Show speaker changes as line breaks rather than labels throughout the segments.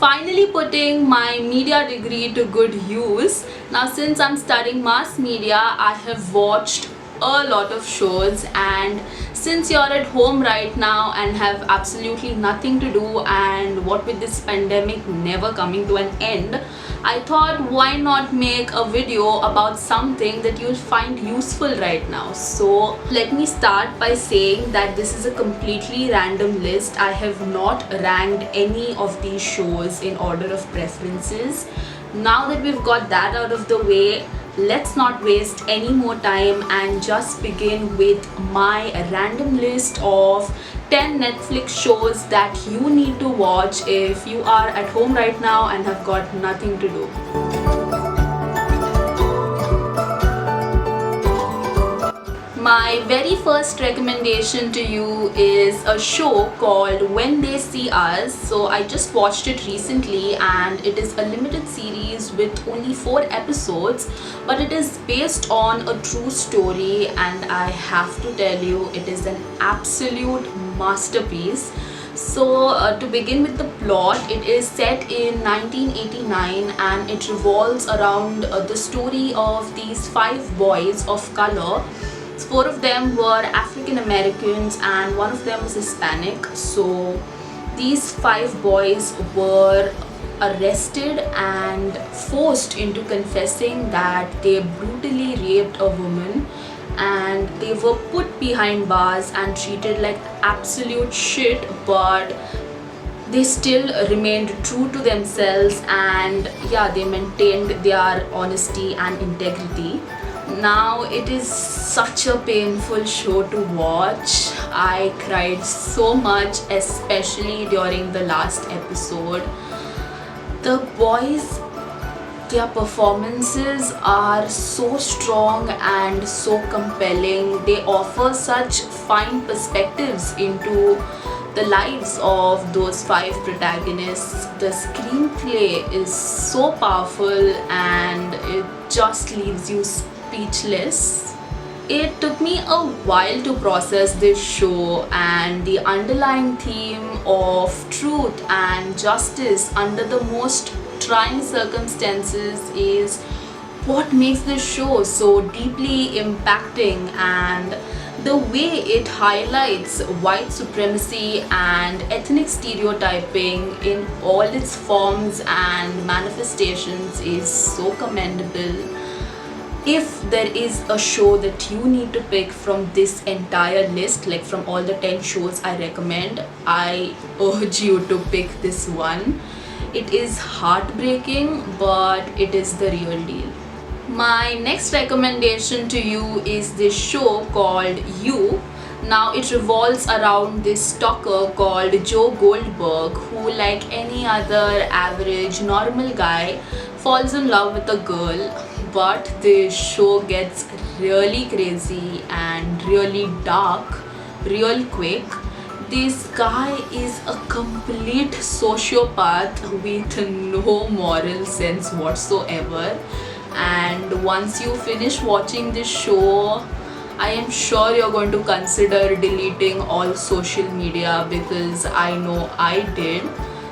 finally putting my media degree to good use. Now, since I'm studying mass media, I have watched a lot of shows, and since you're at home right now and have absolutely nothing to do, and what with this pandemic never coming to an end, I thought why not make a video about something that you'll find useful right now. So let me start by saying that this is a completely random list. I have not ranked any of these shows in order of preferences. Now that we've got that out of the way, let's not waste any more time and just begin with my random list of 10 Netflix shows that you need to watch if you are at home right now and have got nothing to do. My very first recommendation to you is a show called When They See Us. So I just watched it recently, and it is a limited series with only 4 episodes, but it is based on a true story, and I have to tell you, it is an absolute masterpiece. So to begin with the plot, it is set in 1989 and it revolves around the story of these 5 boys of color. 4 of them were African Americans and 1 of them was Hispanic. So these 5 boys were arrested and forced into confessing that they brutally raped a woman, and they were put behind bars and treated like absolute shit, but they still remained true to themselves, and they maintained their honesty and integrity. Now, it is such a painful show to watch. I cried so much, especially during the last episode. The boys, their performances are so strong and so compelling. They offer such fine perspectives into the lives of those 5 protagonists. The screenplay is so powerful and it just leaves you speechless. It took me a while to process this show, and the underlying theme of truth and justice under the most trying circumstances is what makes this show so deeply impacting, and the way it highlights white supremacy and ethnic stereotyping in all its forms and manifestations is so commendable. If there is a show that you need to pick from this entire list, like from all the 10 shows I recommend, I urge you to pick this one. It is heartbreaking, but it is the real deal. My next recommendation to you is this show called You. Now, it revolves around this stalker called Joe Goldberg, who, like any other average normal guy, falls in love with a girl. But the show gets really crazy and really dark real quick. This guy is a complete sociopath with no moral sense whatsoever. And once you finish watching this show, I am sure you're going to consider deleting all social media, because I know I did.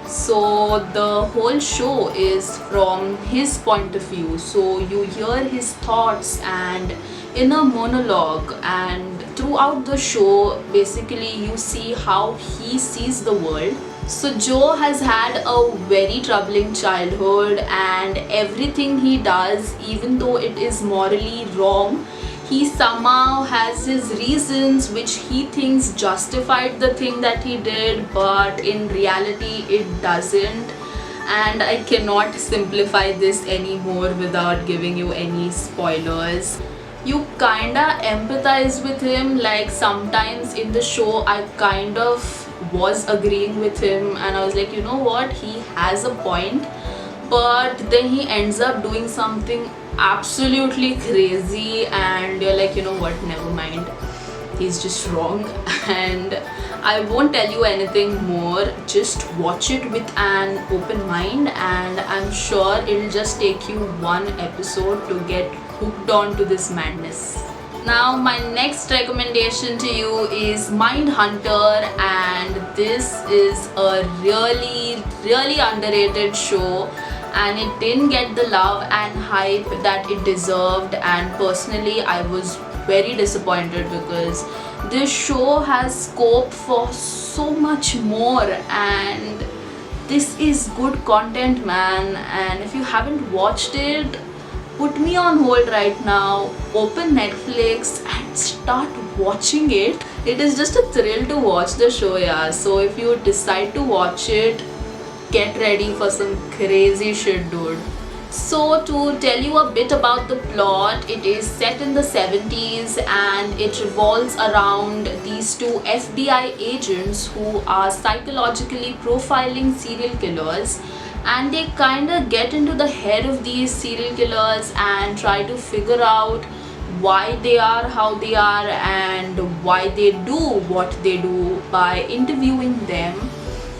So the whole show is from his point of view, so you hear his thoughts and inner monologue, and throughout the show basically you see how he sees the world. So Joe has had a very troubling childhood, and everything he does, even though it is morally wrong, he somehow has his reasons which he thinks justified the thing that he did, but in reality it doesn't. And I cannot simplify this anymore without giving you any spoilers. You kinda empathize with him, like sometimes in the show I kind of was agreeing with him and I was like, you know what, he has a point, but then he ends up doing something absolutely crazy and you're like, you know what, never mind, he's just wrong. And I won't tell you anything more, just watch it with an open mind, and I'm sure it'll just take you one episode to get hooked on to this madness. Now my next recommendation to you is Mindhunter, and this is a really underrated show, and it didn't get the love and hype that it deserved, and personally I was very disappointed because this show has scope for so much more, and this is good content, man. And if you haven't watched it, put me on hold right now, open Netflix and start watching it. It is just a thrill to watch the show, yeah. So if you decide to watch it, get ready for some crazy shit, dude. So to tell you a bit about the plot, it is set in the 70s and it revolves around these two FBI agents who are psychologically profiling serial killers, and they kind of get into the head of these serial killers and try to figure out why they are how they are and why they do what they do by interviewing them.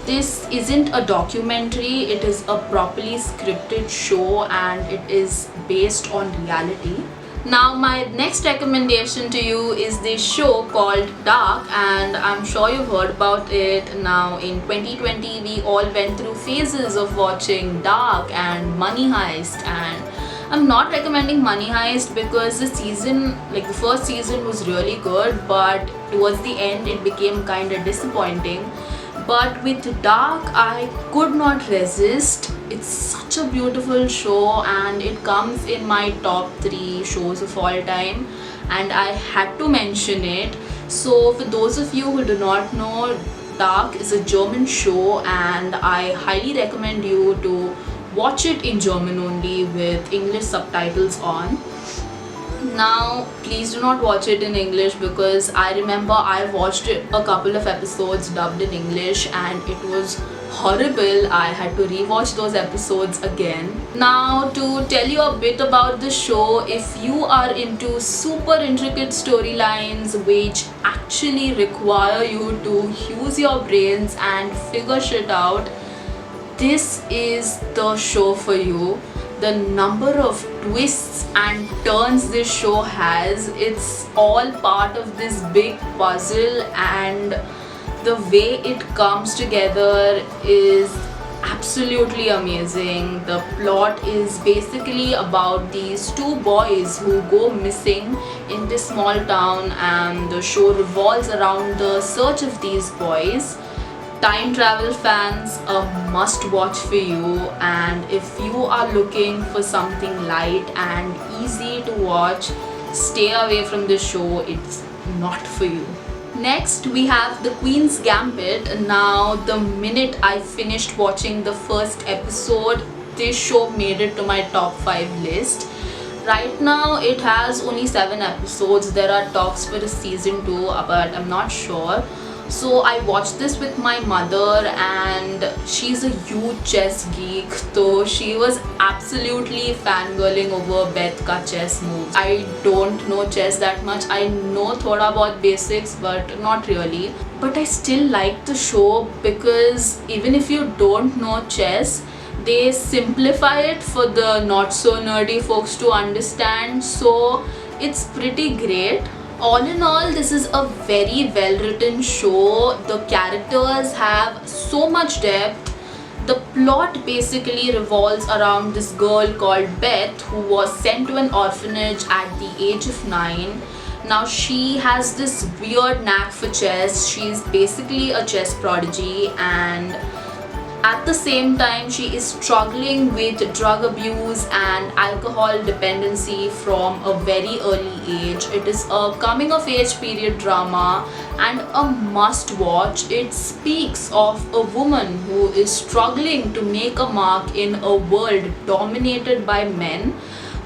This isn't a documentary, it is a properly scripted show and it is based on reality. Now my next recommendation to you is this show called Dark, and I'm sure you've heard about it. Now in 2020 we all went through phases of watching Dark and Money Heist, and I'm not recommending Money Heist because the first season was really good, but towards the end it became kind of disappointing. But with Dark, I could not resist. It's such a beautiful show and it comes in my top 3 shows of all time, and I had to mention it. So for those of you who do not know, Dark is a German show and I highly recommend you to watch it in German only with English subtitles on. Now please do not watch it in English because I remember I watched a couple of episodes dubbed in English and it was horrible. I had to rewatch those episodes again. Now to tell you a bit about the show, if you are into super intricate storylines which actually require you to use your brains and figure shit out, this is the show for you. The number of twists and turns this show has, it's all part of this big puzzle, and the way it comes together is absolutely amazing. The plot is basically about these two boys who go missing in this small town, and the show revolves around the search of these boys. Time travel fans, a must watch for you, and if you are looking for something light and easy to watch, stay away from this show, it's not for you. Next we have the Queens Gambit. Now the minute I finished watching the first episode, this show made it to my top 5 list. Right now it has only 7 episodes. There are talks for a season 2, but I'm not sure. So I watched this with my mother and she's a huge chess geek, so she was absolutely fangirling over Beth ka chess moves. I don't know chess that much. I know thoda bahut basics but not really. But I still like the show because even if you don't know chess, they simplify it for the not so nerdy folks to understand, so it's pretty great. All in all, this is a very well written show. The characters have so much depth. The plot basically revolves around this girl called Beth who was sent to an orphanage at the age of 9. Now she has this weird knack for chess. She's basically a chess prodigy, and at the same time she is struggling with drug abuse and alcohol dependency from a very early age. It is a coming of age period drama and a must watch. It speaks of a woman who is struggling to make a mark in a world dominated by men,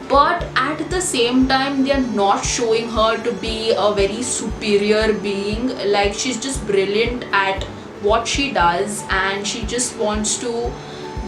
but at the same time they are not showing her to be a very superior being. Like, she's just brilliant at what she does and she just wants to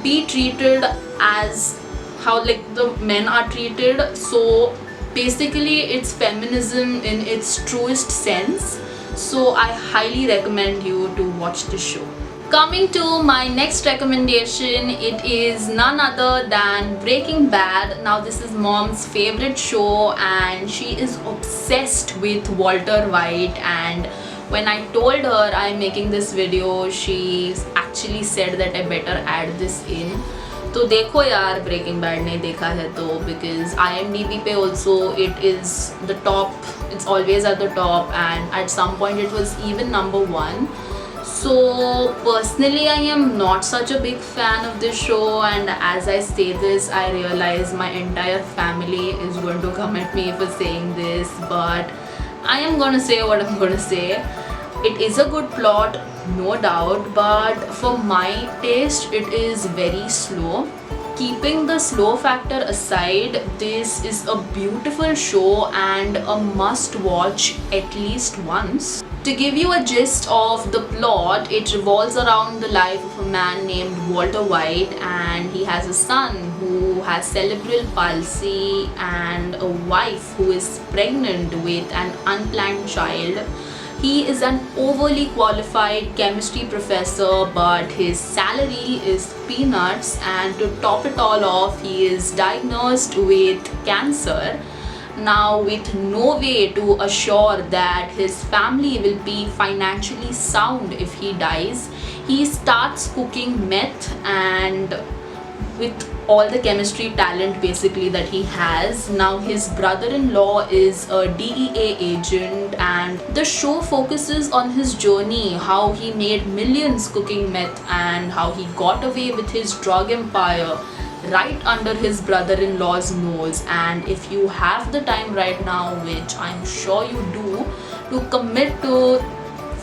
be treated as how like the men are treated. So basically it's feminism in its truest sense. So I highly recommend you to watch this show. Coming to my next recommendation, it is none other than Breaking Bad. Now, this is mom's favorite show, and she is obsessed with Walter White. And when I told her I'm making this video, she actually said that I better add this in. तो देखो यार breaking bad नहीं देखा है तो, because IMDb पे also it is the top, it's always at the top, and at some point it was even number 1. So personally I am not such a big fan of this show, and as I say this I realize my entire family is going to come at me for saying this, but I am gonna say what I'm gonna say. It is a good plot, no doubt, but for my taste it is very slow. Keeping the slow factor aside, this is a beautiful show and a must watch at least once. To give you a gist of the plot, it revolves around the life of a man named Walter White, and he has a son who has cerebral palsy and a wife who is pregnant with an unplanned child. He is an overly qualified chemistry professor, but his salary is peanuts, and to top it all off, he is diagnosed with cancer. Now, with no way to assure that his family will be financially sound if he dies, he starts cooking meth, and with all the chemistry talent basically that he has. Now his brother-in-law is a DEA agent, and the show focuses on his journey, how he made millions cooking meth and how he got away with his drug empire right under his brother-in-law's nose. And if you have the time right now, which I'm sure you do, to commit to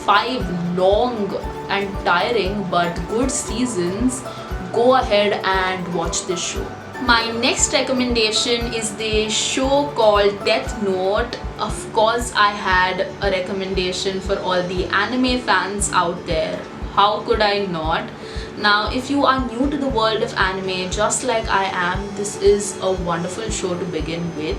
5 long and tiring but good seasons, go ahead and watch this show. My next recommendation is the show called Death Note. Of course, I had a recommendation for all the anime fans out there. How could I not? Now, if you are new to the world of anime, just like I am, this is a wonderful show to begin with.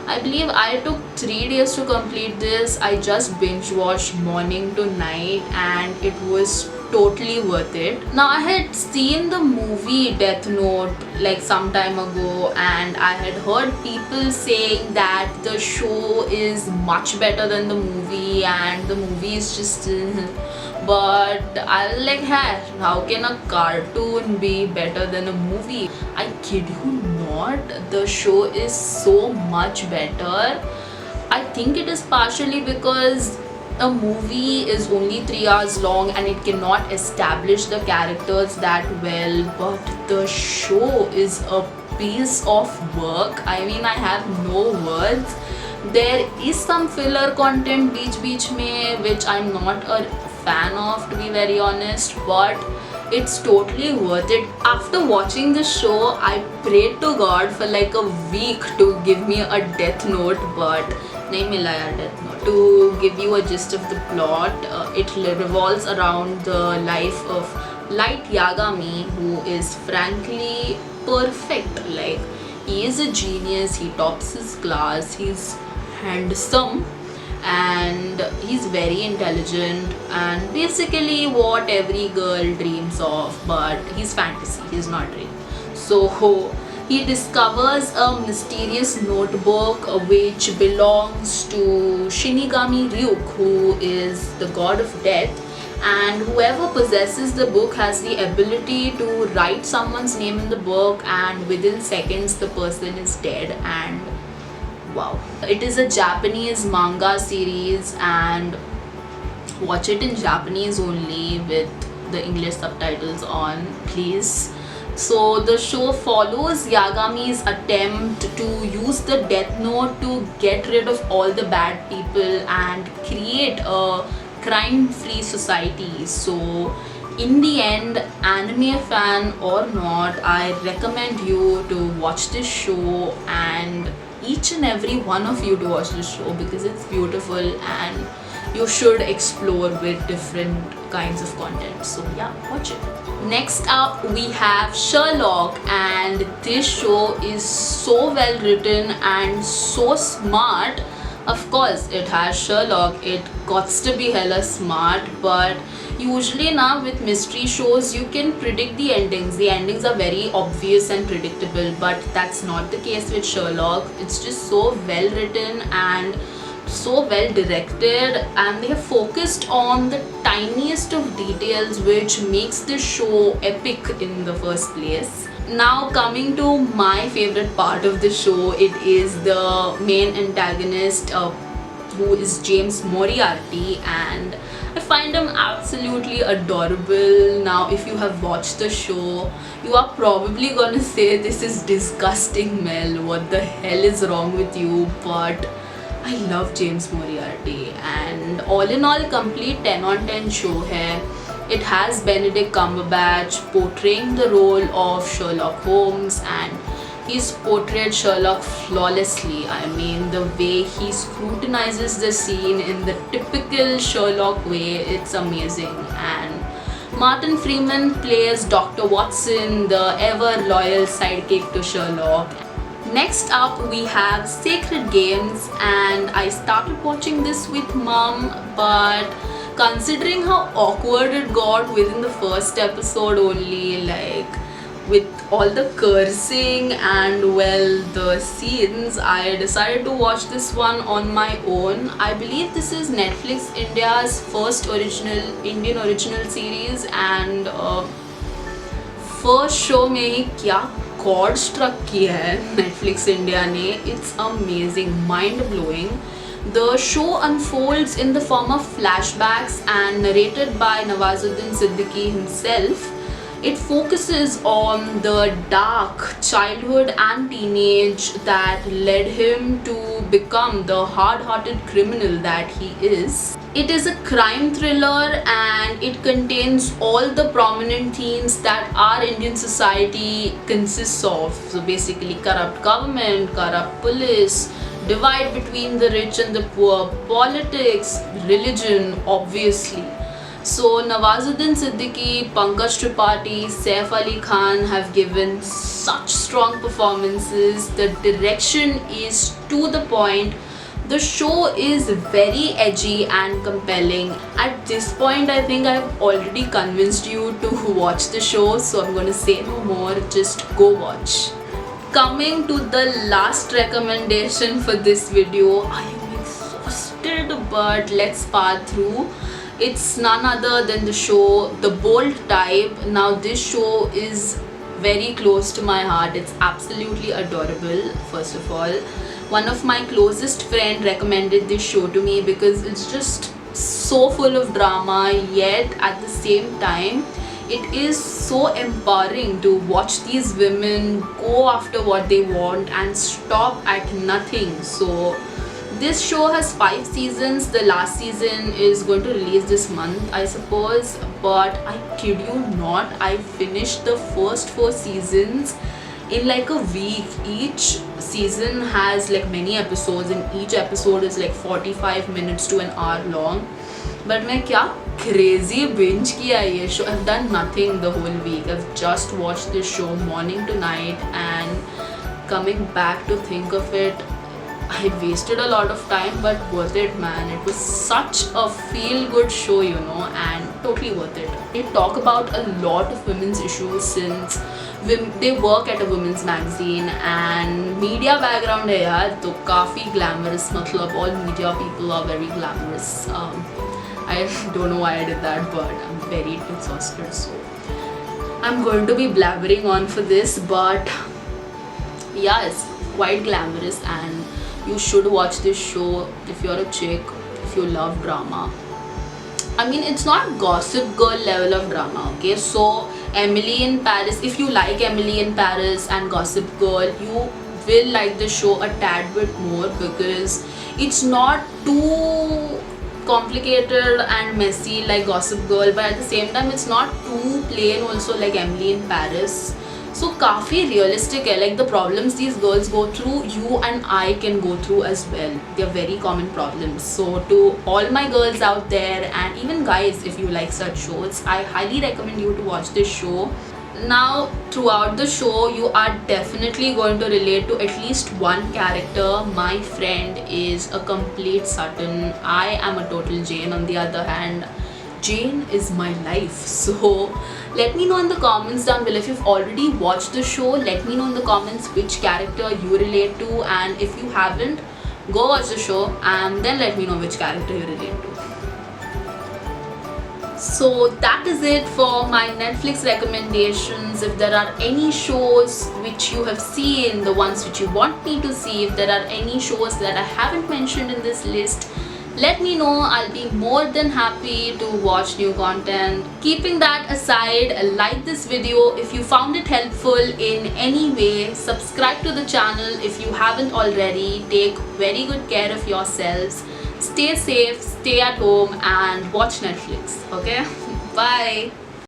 I believe I took 3 days to complete this. I just binge watched morning to night, and it was totally worth it. Now, I had seen the movie Death Note like some time ago, and I had heard people saying that the show is much better than the movie, and the movie is just but I was like, hey, how can a cartoon be better than a movie? I kid you not, the show is so much better. I think it is partially because a movie is only 3 hours long and it cannot establish the characters that well, but the show is a piece of work. I mean, I have no words. There is some filler content beach mein, which I'm not a fan of, to be very honest, but it's totally worth it. After watching this show, I prayed to God for like a week to give me a Death Note, but nahi mila yaar Death Note. To give you a gist of the plot, it revolves around the life of Light Yagami, who is frankly perfect. Like, he is a genius, he tops his class, he's handsome, and he's very intelligent, and basically what every girl dreams of, but he's fantasy, he's not real. So he discovers a mysterious notebook which belongs to Shinigami Ryuk, who is the god of death, and whoever possesses the book has the ability to write someone's name in the book, and within seconds the person is dead. And wow, it is a Japanese manga series, and watch it in Japanese only with the English subtitles on, please. So the show follows Yagami's attempt to use the Death Note to get rid of all the bad people and create a crime-free society. So in the end, anime fan or not, I recommend you to watch this show, and each and every one of you to watch this show, because it's beautiful and you should explore with different kinds of content. So yeah, watch it. Next up, we have Sherlock, and this show is so well written and so smart. Of course, it has Sherlock, it got to be hella smart, but Usually now with mystery shows you can predict the endings. The endings are very obvious and predictable, but that's not the case with Sherlock. It's just so well written and so well directed, and they have focused on the tiniest of details, which makes this show epic in the first place. Now coming to my favorite part of the show, it is the main antagonist, who is James Moriarty, and I find him absolutely adorable. Now if you have watched the show, you are probably gonna say this is disgusting, Mel, what the hell is wrong with you, but I love James Moriarty, and all in all complete 10 on 10 show hai. It has Benedict Cumberbatch portraying the role of Sherlock Holmes, and he's portrayed Sherlock flawlessly. I mean, the way he scrutinizes the scene in the typical Sherlock way, it's amazing. And Martin Freeman plays Dr. Watson, the ever loyal sidekick to Sherlock. Next up we have Sacred Games, and I started watching this with mom, but considering how awkward it got within the first episode only, like with all the cursing and well the scenes, I decided to watch this one on my own. I believe this is Netflix India's first Indian original series, and first show में ही क्या cord struck किया है Netflix India ने. It's amazing, mind blowing. The show unfolds in the form of flashbacks and narrated by Nawazuddin Siddiqui himself. It focuses on the dark childhood and teenage that led him to become the hard-hearted criminal that he is. It is a crime thriller, and it contains all the prominent themes that our Indian society consists of. So basically corrupt government, corrupt police, divide between the rich and the poor, politics, religion, obviously. So Nawazuddin Siddiqui, Pankaj Tripathi, Saif Ali Khan have given such strong performances. The direction is to the point. The show is very edgy and compelling. At this point, I think I've already convinced you to watch the show, so I'm going to say no more. Just go watch. Coming to the last recommendation for this video, I am exhausted, but let's power through. It's none other than the show The Bold Type. Now this show is very close to my heart. It's absolutely adorable. First of all, one of my closest friend recommended this show to me because it's just so full of drama, yet at the same time it is so empowering to watch these women go after what they want and stop at nothing. So this show has 5 seasons. The last season is going to release this month, I suppose, but I kid you not, I finished the first 4 seasons in like a week. Each season has like many episodes, and each episode is like 45 minutes to an hour long. But मैं क्या crazy binge किया ये show. I've done nothing the whole week. I've just watched this show morning to night, and coming back to think of it, I wasted a lot of time, but worth it, man. It was such a feel-good show, you know, and totally worth it. They talk about a lot of women's issues since they work at a women's magazine, and media background है यार, तो काफ़ी glamorous. मतलब all media people are very glamorous. I don't know why I did that, but I'm very exhausted, so I'm going to be blabbering on for this, but yeah, it's quite glamorous, and you should watch this show if you're a chick, if you love drama. I mean, it's not Gossip Girl level of drama, okay? So Emily in Paris, if you like Emily in Paris and Gossip Girl, you will like the show a tad bit more because it's not too complicated and messy like Gossip Girl, but at the same time it's not too plain also like Emily in Paris. So काफ़ी realistic है, like the problems these girls go through, you and I can go through as well. They are very common problems. So to all my girls out there, and even guys, if you like such shows, I highly recommend you to watch this show. Now throughout the show, you are definitely going to relate to at least one character. My friend is a complete Sutton. I am a total Jane on the other hand. Jane is my life. So let me know in the comments down below. If you've already watched the show, let me know in the comments which character you relate to, and if you haven't, go watch the show and then let me know which character you relate to. So that is it for my Netflix recommendations. If there are any shows which you have seen, the ones which you want me to see, if there are any shows that I haven't mentioned in this list, let me know. I'll be more than happy to watch new content. Keeping that aside, like this video if you found it helpful in any way. Subscribe to the channel if you haven't already. Take very good care of yourselves. Stay safe, stay at home, and watch Netflix. Okay? Bye.